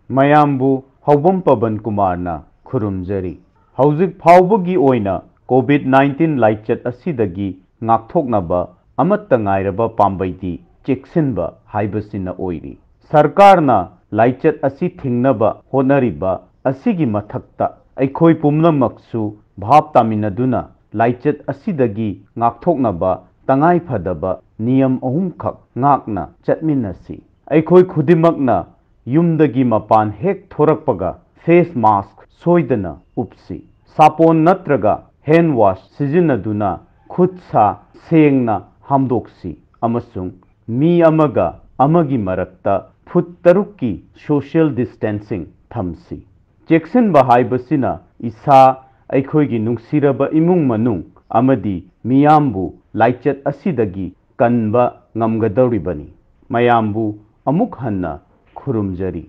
ꯃꯌꯥꯝꯕꯨ ꯍꯧꯕꯝ ꯄꯕꯟ ꯀꯨꯃꯥꯔꯅ ꯈꯨꯔꯨꯝꯖꯔꯤ ꯍꯧꯖꯤꯛ ꯐꯥꯎꯕꯒꯤ ꯑꯣꯏꯅ COVID-19 ꯂꯥꯏꯆꯠ ꯑꯁꯤꯗꯒꯤ ꯉꯥꯛꯊꯣꯛꯅꯕ ꯑꯃꯠꯇ ꯉꯥꯏꯔꯕ ꯄꯥꯝꯕꯩꯗꯤ ꯆꯦꯛꯁꯤꯟꯕ ꯍꯥꯏꯕꯁꯤꯅ ꯑꯣꯏꯔꯤ ꯁꯔꯀꯥꯔꯅ ꯂꯥꯏꯆꯠ ꯑꯁꯤ ꯊꯤꯡꯅꯕ ꯍꯣꯠꯅꯔꯤꯕ ꯑꯁꯤꯒꯤ ꯃꯊꯛꯇ ꯑꯩꯈꯣꯏ ꯄꯨꯝꯅꯃꯛꯁꯨ ꯚꯥꯞ ꯇꯥꯃꯤꯟꯅꯗꯨꯅ ꯂꯥꯏꯆꯠ ꯑꯁꯤꯗꯒꯤ ꯉꯥꯛꯊꯣꯛꯅꯕ ꯇꯉꯥꯏ ꯐꯗꯕ ꯅꯤꯌꯝ ꯑꯍꯨꯝꯈꯛ ꯉꯥꯛꯅ ꯆꯠꯃꯤꯟꯅꯁꯤ ꯑꯩꯈꯣꯏ ꯈꯨꯗꯤꯡꯃꯛꯅ ꯌꯨꯝꯗꯒꯤ ꯃꯄꯥꯟ ꯍꯦꯛ ꯊꯣꯔꯛꯄꯒ ꯐꯦꯁ ꯃꯥस्क सोइदना उपसी सापोन नत्रगा हैंड वॉश सिजिनदुना खुद सा सेंगना हामदोक्सी अमसुंग मी अमगा अमगी मरक्ता फुट तरुक्की सोशल डिस्टेंसिंग थमसी चेक्सन बहाइबसिना इसा अखोइगी नुंगसिरबा इमुंग मनुंग अमदी मियामबु लाइचत असिदगी कन्बा ngamgadawribani mayambu amuk hanna khurumjari